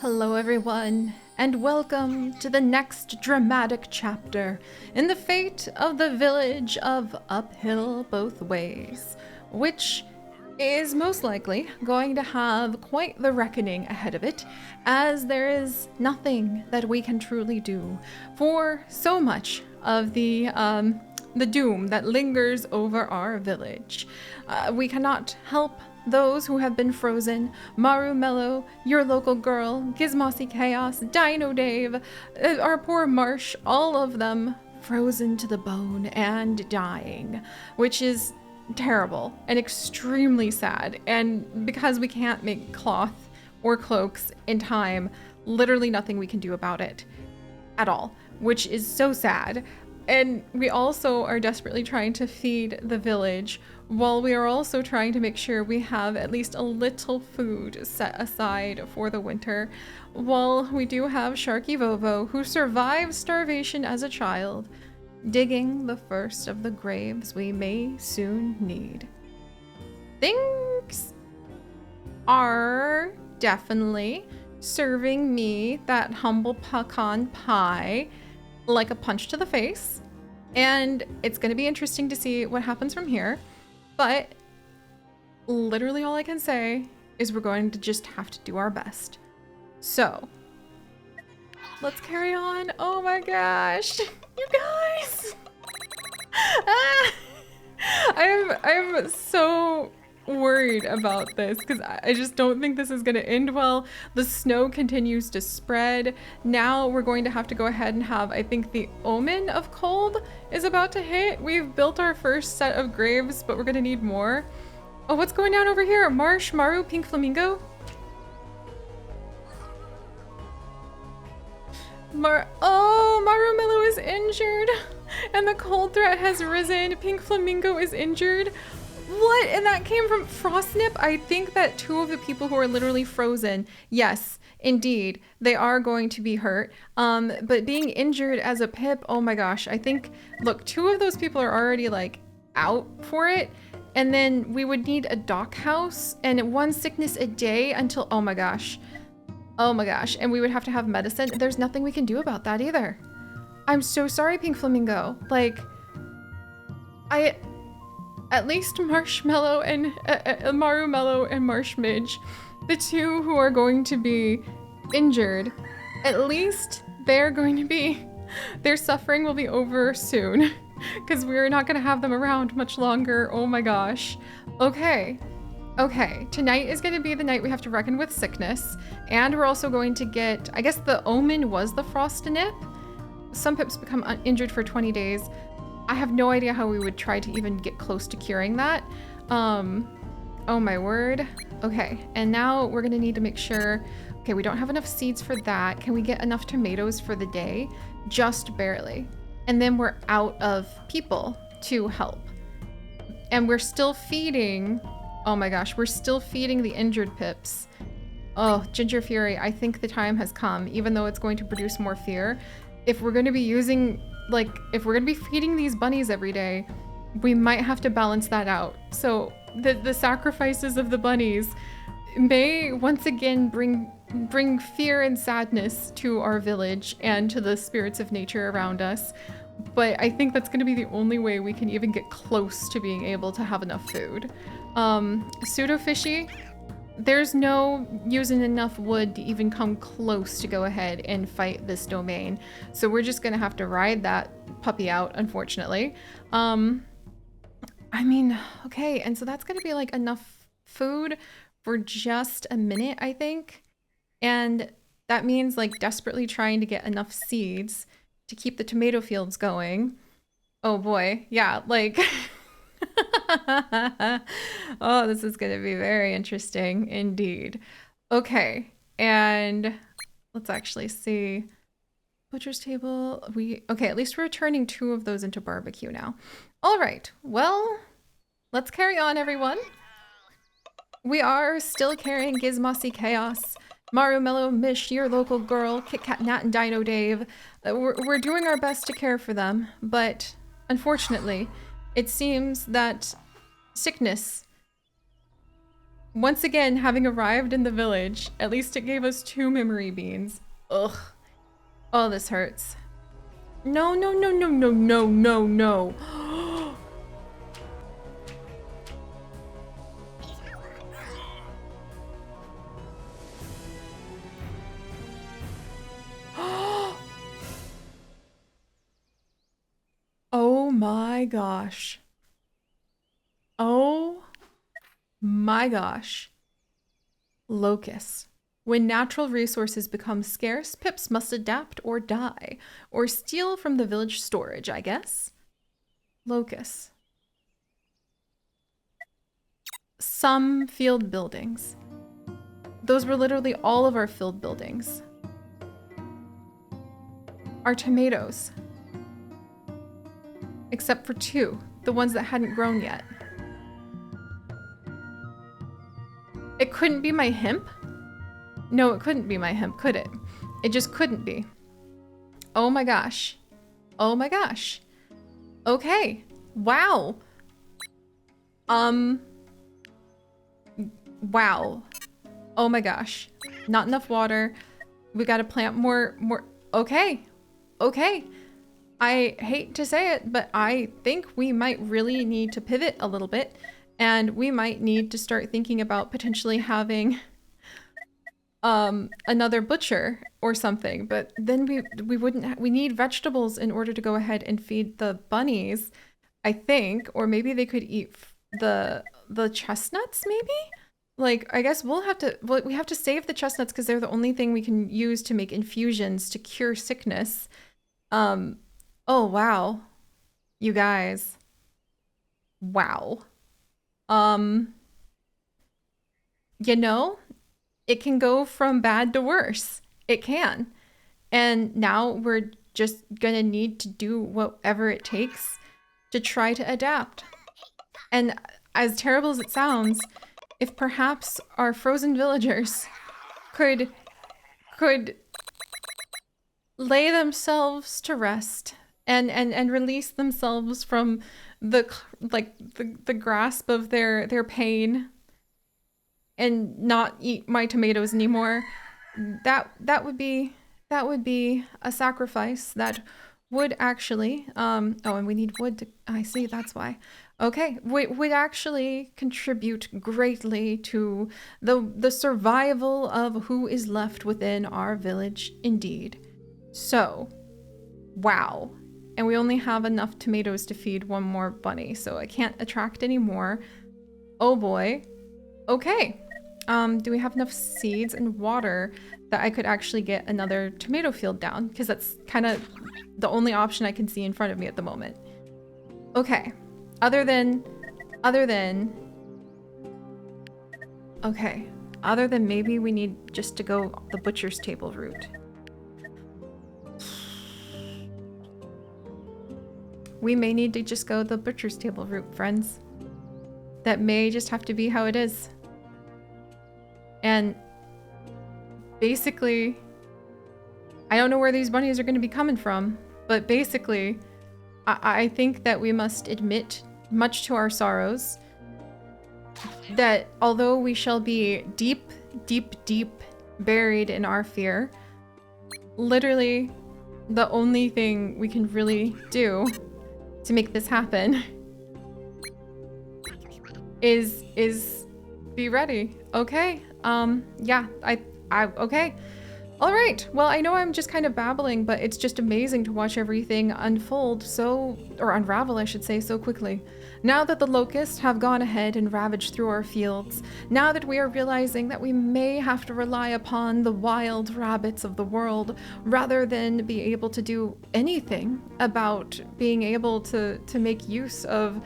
Hello everyone, and welcome to the next dramatic chapter in the fate of the village of Uphill Both Ways, which is most likely going to have quite the reckoning ahead of it, as there is nothing that we can truly do for so much of the doom that lingers over our village. We cannot help those who have been frozen: Maru Mello, your local girl, Gizmosi Chaos, Dino Dave, our poor Marsh, all of them frozen to the bone and dying, which is terrible and extremely sad. And because we can't make cloth or cloaks in time, literally nothing we can do about it at all, which is so sad. And we also are desperately trying to feed the village, while we are also trying to make sure we have at least a little food set aside for the winter. While we do have Sharky Vovo, who survived starvation as a child, digging the first of the graves we may soon need. Things are definitely serving me that humble pecan pie like a punch to the face, and it's going to be interesting to see what happens from here. But literally all I can say is we're going to just have to do our best. So let's carry on. Oh my gosh, you guys. I'm so worried about this because I just don't think this is going to end well. The snow continues to spread. Now we're going to have to go ahead and have, I think, the omen of cold is about to hit. We've built our first set of graves, but we're going to need more. Oh, what's going on over here? Marsh, Maru, Pink Flamingo? Maru Mello is injured and the cold threat has risen. Pink Flamingo is injured. What? And that came from Frostnip? I think that two of the people who are literally frozen, yes, indeed, they are going to be hurt. But being injured as a pip, oh my gosh, I think, look, two of those people are already like out for it. And then we would need a dock house and one sickness a day until, oh my gosh. Oh my gosh. And we would have to have medicine. There's nothing we can do about that either. I'm so sorry, Pink Flamingo. Like, at least Marshmallow and Maru Mello and Marsh Midge, the two who are going to be injured, at least they're going to be, their suffering will be over soon because we're not going to have them around much longer. Oh my gosh. Okay. Tonight is going to be the night we have to reckon with sickness, and we're also going to get, I guess the omen was the Frostinip. Some pips become injured for 20 days. I have no idea how we would try to even get close to curing that. Oh my word. Okay, and now we're gonna need to make sure, okay, we don't have enough seeds for that. Can we get enough tomatoes for the day? Just barely. And then we're out of people to help. And we're still feeding, oh my gosh, we're still feeding the injured pips. Oh, Ginger Fury, I think the time has come, even though it's going to produce more fear. If we're gonna be using, like, if we're gonna be feeding these bunnies every day, we might have to balance that out. So the sacrifices of the bunnies may once again bring fear and sadness to our village and to the spirits of nature around us. But I think that's gonna be the only way we can even get close to being able to have enough food. Pseudo Fishy, there's no using enough wood to even come close to go ahead and fight this domain. So we're just gonna have to ride that puppy out, unfortunately. I mean, okay, and so that's gonna be like enough food for just a minute, I think. And that means like desperately trying to get enough seeds to keep the tomato fields going. Oh boy, yeah, like... Oh, this is going to be very interesting indeed. Okay, and let's actually see. Butcher's table. Okay, at least we're turning two of those into barbecue now. All right, well, let's carry on, everyone. We are still carrying Gizmosi Chaos, Maru Mello, Mish, your local girl, Kit Kat Nat, and Dino Dave. We're doing our best to care for them, but unfortunately, it seems that sickness Once again, having arrived in the village, at least it gave us 2 memory beans. Ugh. Oh, this hurts. No, no, no, no, no, no, no, no. Oh my gosh. Oh my gosh. Locusts. When natural resources become scarce, pips must adapt or die, or steal from the village storage, I guess. Locusts. Some field buildings. Those were literally all of our field buildings. Our tomatoes. Except for 2, the ones that hadn't grown yet. It couldn't be my hemp? No, it couldn't be my hemp, could it? It just couldn't be. Oh my gosh. Oh my gosh. Okay. Wow. Wow. Oh my gosh. Not enough water. We gotta plant more. Okay. Okay. I hate to say it, but I think we might really need to pivot a little bit, and we might need to start thinking about potentially having another butcher or something. But then we need vegetables in order to go ahead and feed the bunnies, I think, or maybe they could eat the chestnuts, maybe? Like, I guess we have to save the chestnuts because they're the only thing we can use to make infusions to cure sickness. Oh, wow. You guys. Wow. You know, it can go from bad to worse. It can. And now we're just gonna need to do whatever it takes to try to adapt. And as terrible as it sounds, if perhaps our frozen villagers could lay themselves to rest and release themselves from the grasp of their pain and not eat my tomatoes anymore, that would be a sacrifice that would actually oh, and we need wood to, I see, that's why. Okay, would actually contribute greatly to the survival of who is left within our village, indeed. So, wow. And we only have enough tomatoes to feed 1 more bunny, so I can't attract any more. Oh boy. Okay. Do we have enough seeds and water that I could actually get another tomato field down? Because that's kind of the only option I can see in front of me at the moment. Okay. Other than maybe we need just to go the butcher's table route. We may need to just go the butcher's table route, friends. That may just have to be how it is. And basically, I don't know where these bunnies are going to be coming from, but basically, I think that we must admit, much to our sorrows, that although we shall be deep, deep, deep buried in our fear, literally the only thing we can really do to make this happen is be ready. Okay. Yeah, okay. All right. Well, I know I'm just kind of babbling, but it's just amazing to watch everything unfold or unravel, I should say, so quickly. Now that the locusts have gone ahead and ravaged through our fields, now that we are realizing that we may have to rely upon the wild rabbits of the world rather than be able to do anything about being able to make use of,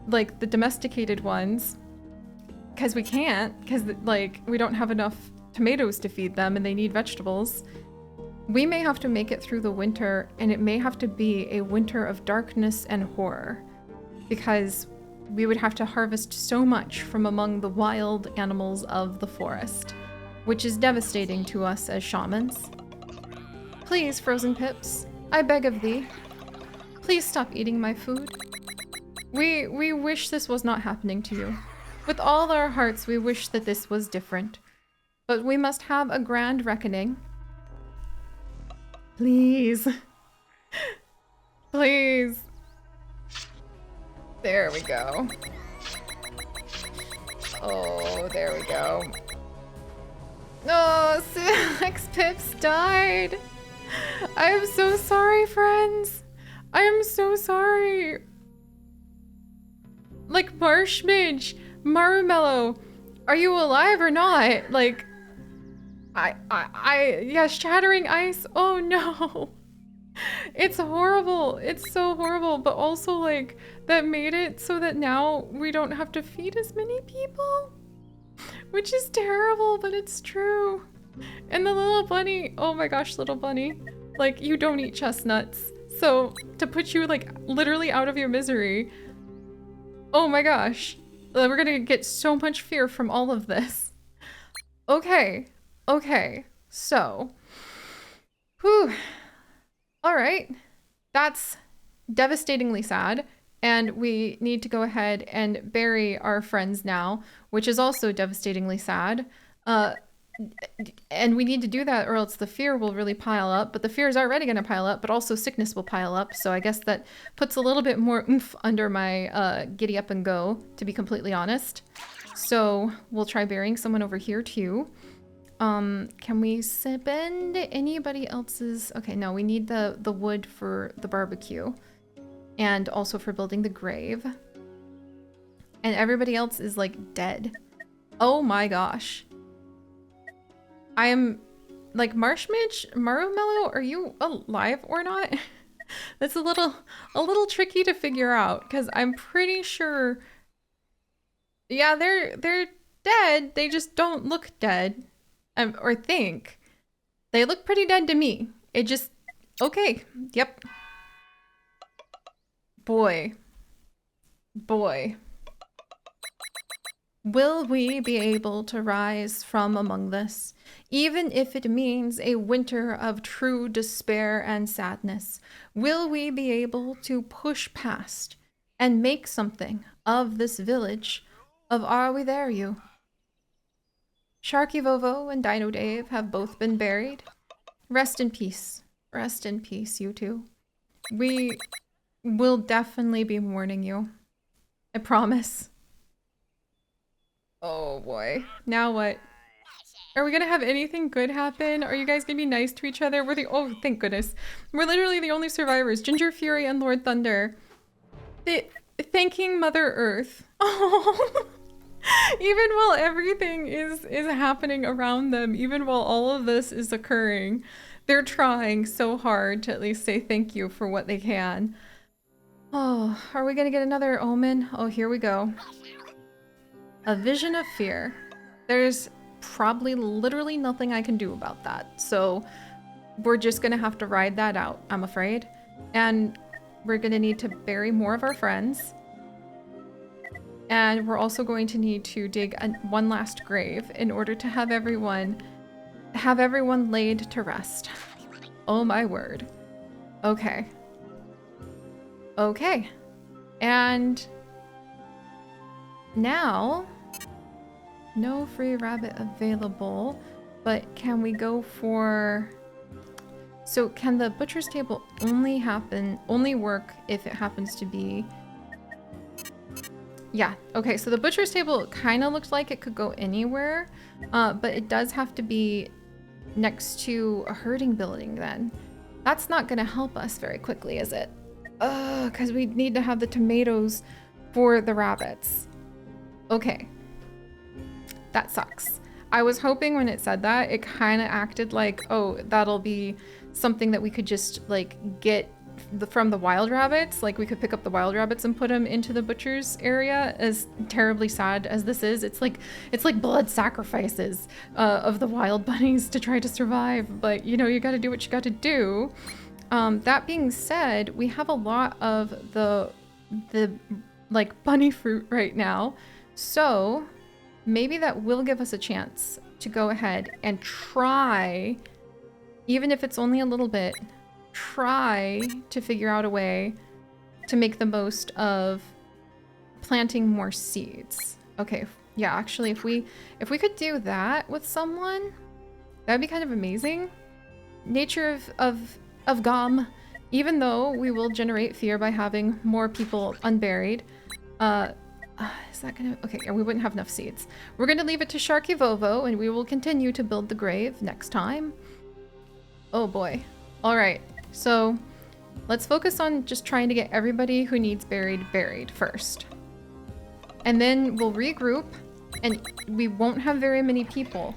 like, the domesticated ones, because we can't, because, like, we don't have enough tomatoes to feed them and they need vegetables. We may have to make it through the winter, and it may have to be a winter of darkness and horror, because we would have to harvest so much from among the wild animals of the forest, which is devastating to us as shamans. Please, frozen pips, I beg of thee, please stop eating my food. We wish this was not happening to you. With all our hearts, we wish that this was different. But we must have a grand reckoning. Please. Please. There we go. Oh, there we go. Oh, Six Pips died. I am so sorry, friends. I am so sorry. Like, Marshmidge, Marumello, are you alive or not? Like, yeah, shattering ice. Oh no. It's horrible. It's so horrible. But also, like, that made it so that now we don't have to feed as many people. Which is terrible, but it's true. And the little bunny, oh my gosh, little bunny. Like, you don't eat chestnuts. So, to put you, like, literally out of your misery. Oh my gosh. We're gonna get so much fear from all of this. Okay. Okay. So. Whew. Alright. That's devastatingly sad. And we need to go ahead and bury our friends now, which is also devastatingly sad. And we need to do that or else the fear will really pile up. But the fear is already going to pile up, but also sickness will pile up. So I guess that puts a little bit more oomph under my giddy up and go, to be completely honest. So we'll try burying someone over here too. Can we spend anybody else's? Okay, no, we need the wood for the barbecue and also for building the grave. And everybody else is like dead. Oh my gosh. I am like Marshmidge, Marumello, are you alive or not? That's a little tricky to figure out because I'm pretty sure. Yeah, they're dead. They just don't look dead, or think. They look pretty dead to me. It just okay. Yep. Boy. Will we be able to rise from among this, even if it means a winter of true despair and sadness? Will we be able to push past and make something of this village of Are We There You? Sharky Vovo and Dino Dave have both been buried. Rest in peace. Rest in peace, you two. We will definitely be mourning you. I promise. Oh boy. Now what? Are we gonna have anything good happen? Are you guys gonna be nice to each other? Oh, thank goodness. We're literally the only survivors. Ginger Fury and Lord Thunder. Thanking Mother Earth. Oh. Even while everything is happening around them, even while all of this is occurring, they're trying so hard to at least say thank you for what they can. Oh, are we gonna get another omen? Oh, here we go. A vision of fear. There's probably literally nothing I can do about that. So we're just gonna have to ride that out, I'm afraid. And we're gonna need to bury more of our friends. And we're also going to need to dig one last grave in order to have everyone laid to rest. Oh my word. Okay. Okay. And now, no free rabbit available, but can we go for... So can the butcher's table only work if it happens to be... Yeah, okay, so the butcher's table kind of looks like it could go anywhere, but it does have to be next to a herding building then. That's not gonna help us very quickly, is it? Because we need to have the tomatoes for the rabbits. Okay. That sucks. I was hoping when it said that, it kind of acted like, oh, that'll be something that we could just, like, get from the wild rabbits. Like, we could pick up the wild rabbits and put them into the butcher's area. As terribly sad as this is, it's like blood sacrifices of the wild bunnies to try to survive. But, you know, you gotta do what you gotta do. That being said, we have a lot of the like, bunny fruit right now. So maybe that will give us a chance to go ahead and try, even if it's only a little bit, try to figure out a way to make the most of planting more seeds. Okay, yeah, actually, if we could do that with someone, that'd be kind of amazing. Nature of Gom, even though we will generate fear by having more people unburied, is that gonna... Okay, yeah, we wouldn't have enough seeds. We're gonna leave it to Sharky Vovo, and we will continue to build the grave next time. Oh boy. Alright, so let's focus on just trying to get everybody who needs buried first. And then we'll regroup, and we won't have very many people,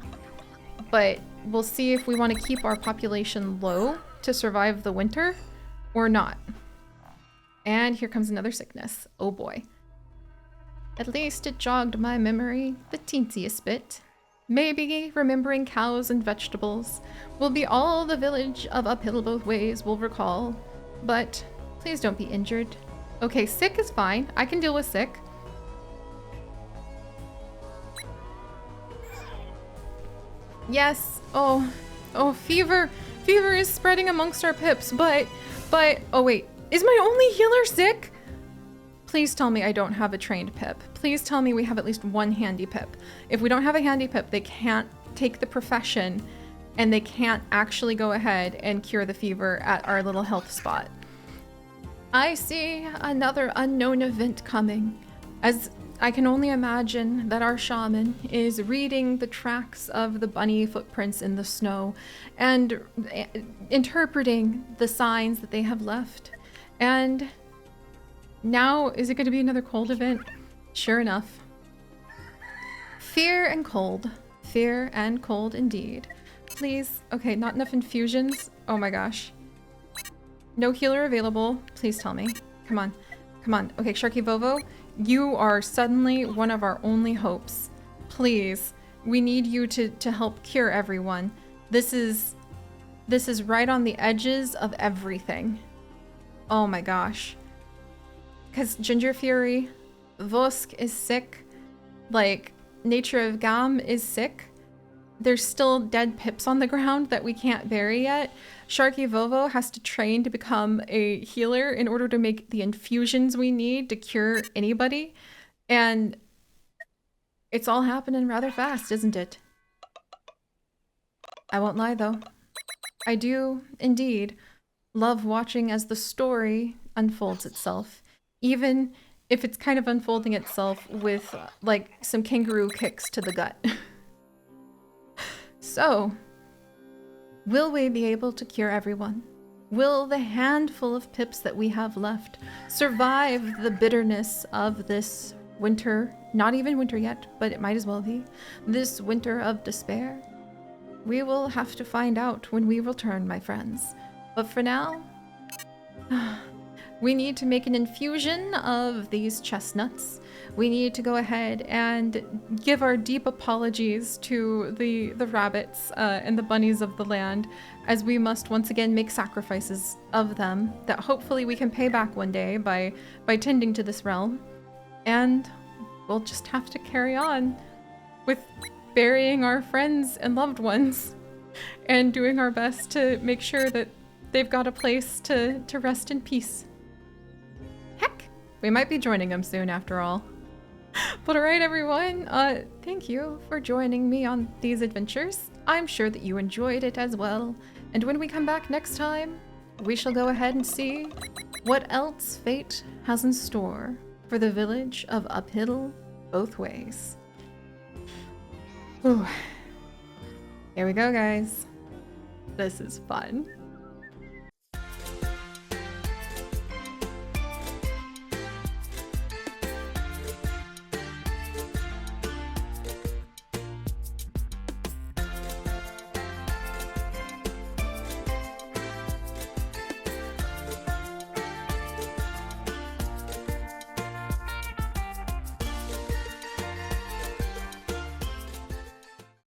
but we'll see if we want to keep our population low to survive the winter or not. And here comes another sickness. Oh boy. At least it jogged my memory the teensiest bit. Maybe remembering cows and vegetables will be all the village of Uphill Both Ways will recall. But please don't be injured. Okay, sick is fine. I can deal with sick. Yes. Oh, fever. Fever is spreading amongst our pips, but, oh wait. Is my only healer sick? Please tell me I don't have a trained pip. Please tell me we have at least one handy pip. If we don't have a handy pip, they can't take the profession and they can't actually go ahead and cure the fever at our little health spot. I see another unknown event coming, as I can only imagine that our shaman is reading the tracks of the bunny footprints in the snow and interpreting the signs that they have left. And now, is it going to be another cold event? Sure enough. Fear and cold. Fear and cold indeed. Please. Okay, not enough infusions. Oh my gosh. No healer available. Please tell me. Come on. Come on. Okay, Sharky Vovo, you are suddenly one of our only hopes. Please. We need you to help cure everyone. This is right on the edges of everything. Oh my gosh. Because Ginger Fury, Vosk is sick, like, Nature of Gam is sick. There's still dead pips on the ground that we can't bury yet. Sharky Vovo has to train to become a healer in order to make the infusions we need to cure anybody. And it's all happening rather fast, isn't it? I won't lie though. I do, indeed, love watching as the story unfolds itself. Even if it's kind of unfolding itself with, like, some kangaroo kicks to the gut. So, will we be able to cure everyone? Will the handful of pips that we have left survive the bitterness of this winter? Not even winter yet, but it might as well be. This winter of despair? We will have to find out when we return, my friends. But for now... we need to make an infusion of these chestnuts. We need to go ahead and give our deep apologies to the rabbits and the bunnies of the land, as we must once again make sacrifices of them that hopefully we can pay back one day by tending to this realm. And we'll just have to carry on with burying our friends and loved ones and doing our best to make sure that they've got a place to rest in peace. Heck, we might be joining them soon after all. But alright everyone, thank you for joining me on these adventures. I'm sure that you enjoyed it as well. And when we come back next time, we shall go ahead and see what else fate has in store for the village of Uphill Both Ways. Ooh. Here we go, guys. This is fun.